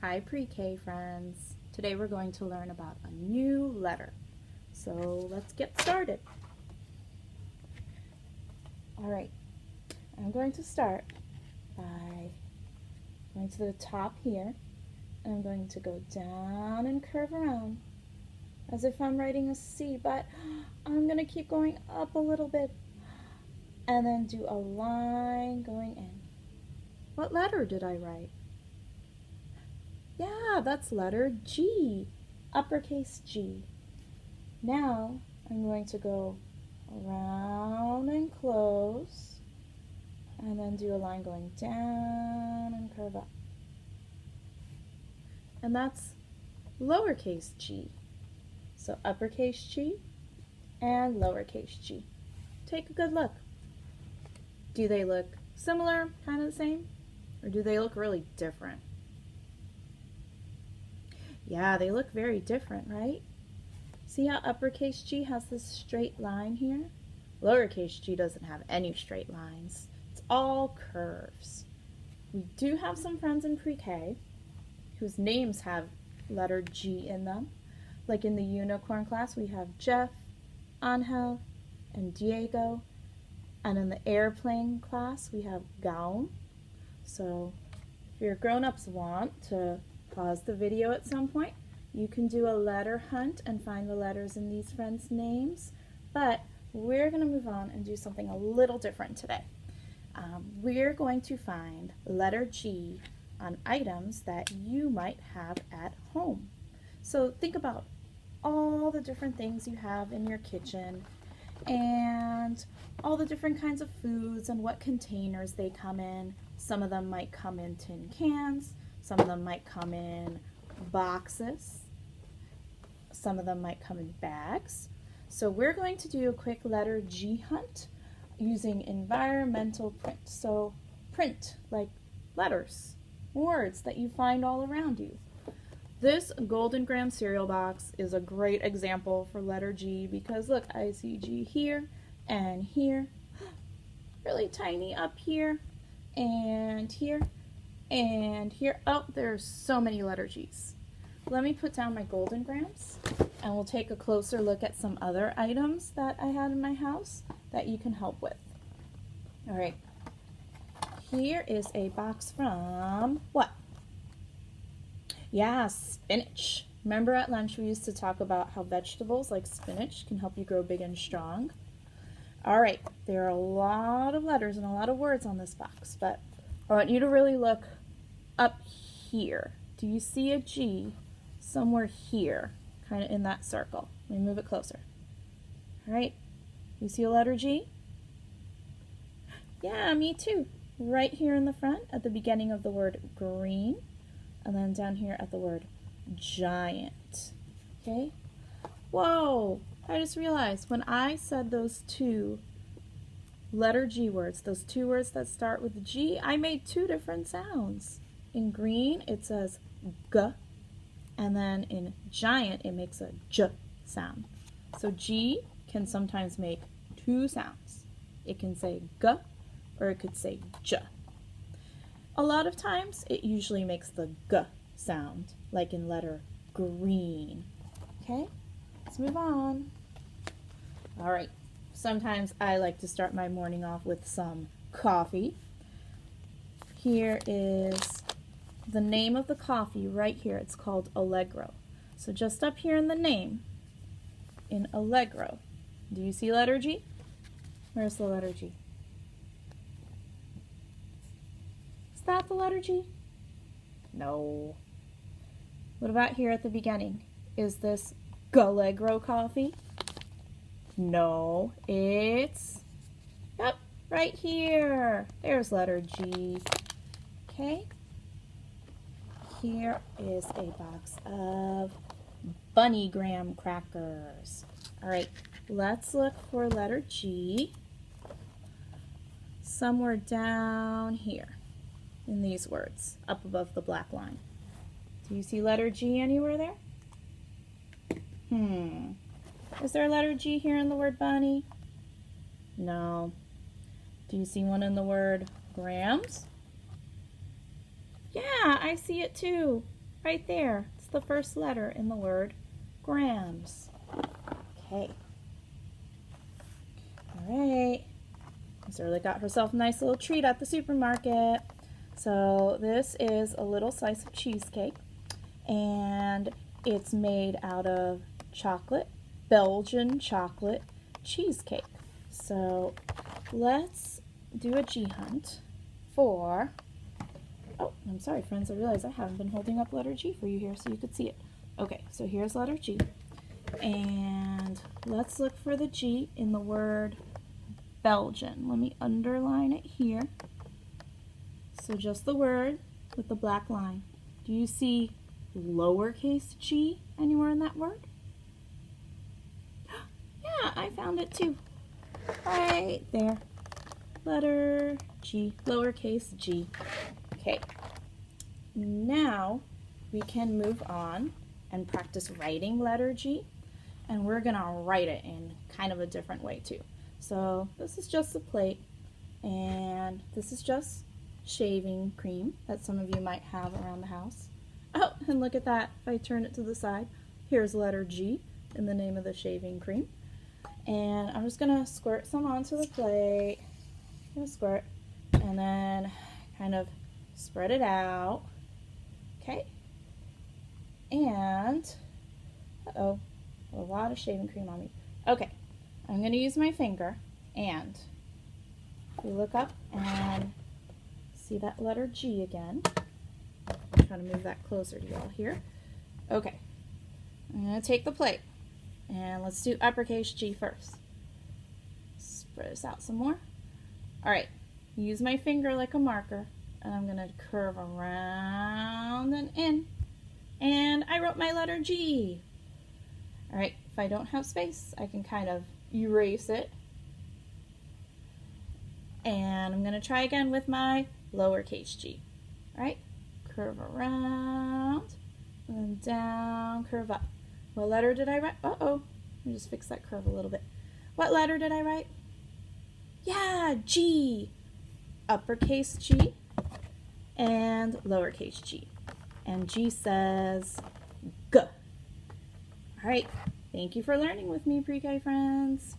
Hi pre-K friends. Today we're going to learn about a new letter. So let's get started. Alright, I'm going to start by going to the top here, and I'm going to go down and curve around as if I'm writing a C, but I'm going to keep going up a little bit and then do a line going in. What letter did I write? Yeah, that's letter G, uppercase G. Now I'm going to go around and close, and then do a line going down and curve up. And that's lowercase g. So uppercase G and lowercase g. Take a good look. Do they look similar, kind of the same? Or do they look really different? Yeah, they look very different, right? See how uppercase G has this straight line here? Lowercase g doesn't have any straight lines. It's all curves. We do have some friends in pre-K whose names have letter G in them. Like in the unicorn class, we have Jeff, Angel, and Diego. And in the airplane class, we have Gaun. So if your grown-ups want to pause the video at some point, you can do a letter hunt and find the letters in these friends' names. But we're going to move on and do something a little different today. We're going to find letter G on items that you might have at home. So think about all the different things you have in your kitchen and all the different kinds of foods and what containers they come in. Some of them might come in tin cans, some of them might come in boxes, some of them might come in bags. So we're going to do a quick letter G hunt using environmental print. So print like letters, words that you find all around you. This Golden Graham cereal box is a great example for letter G because look, I see G here and here, really tiny up here and here and here. Oh, there's so many letter G's. Let me put down my Golden Grahams and we'll take a closer look at some other items that I had in my house that you can help with. All right, here is a box from what? Yeah, spinach. Remember at lunch we used to talk about how vegetables like spinach can help you grow big and strong? All right, there are a lot of letters and a lot of words on this box, but I want you to really look up here. Do you see a G somewhere here, kind of in that circle? Let me move it closer. All right, you see a letter G? Yeah, me too. Right here in the front at the beginning of the word green, and then down here at the word giant. Okay? Whoa! I just realized when I said those two letter G words, those two words that start with G, I made two different sounds. In green, it says G, and then in giant, it makes a J sound. So G can sometimes make two sounds. It can say G, or it could say J. A lot of times, it usually makes the G sound, like in letter green. Okay, let's move on. All right, sometimes I like to start my morning off with some coffee. Here is the name of the coffee right here. It's called Allegro. So just up here in the name, in Allegro, do you see letter G? Where's the letter G? Is that the letter G? No. What about here at the beginning? Is this Gallegro coffee? No, it's, yep, right here. There's letter G. Okay. Here is a box of Bunny Graham crackers. All right, let's look for letter G somewhere down here in these words, up above the black line. Do you see letter G anywhere there? Is there a letter G here in the word bunny? No. Do you see one in the word grams? Yeah, I see it too. Right there. It's the first letter in the word grams. Okay. Alright. Miss Early got herself a nice little treat at the supermarket. So this is a little slice of cheesecake, and it's made out of chocolate, Belgian chocolate cheesecake. So let's do a G hunt for, oh, I'm sorry friends, I realize I haven't been holding up letter G for you here so you could see it. Okay, so here's letter G, and let's look for the G in the word Belgian. Let me underline it here. So just the word with the black line. Do you see lowercase g anywhere in that word? Yeah, I found it too. Right there. Letter G, lowercase g. Okay. Now we can move on and practice writing letter G. And we're going to write it in kind of a different way too. So this is just a plate, and this is just shaving cream that some of you might have around the house. Oh, and look at that. If I turn it to the side, here's letter G in the name of the shaving cream. And I'm just going to squirt some onto the plate. I'm going to squirt and then kind of spread it out. Okay. And, uh-oh, a lot of shaving cream on me. Okay, I'm going to use my finger, and we look up and see that letter G again. I'm trying to move that closer to y'all here. Okay, I'm going to take the plate, and let's do uppercase G first. Spread this out some more. Alright, use my finger like a marker, and I'm going to curve around and in. And I wrote my letter G. Alright, if I don't have space, I can kind of erase it. And I'm going to try again with my lowercase g. Alright, curve around, and then down, curve up. What letter did I write? Uh-oh, let me just fix that curve a little bit. What letter did I write? Yeah, G. Uppercase G and lowercase g. And G says G. Alright, thank you for learning with me, pre-K friends.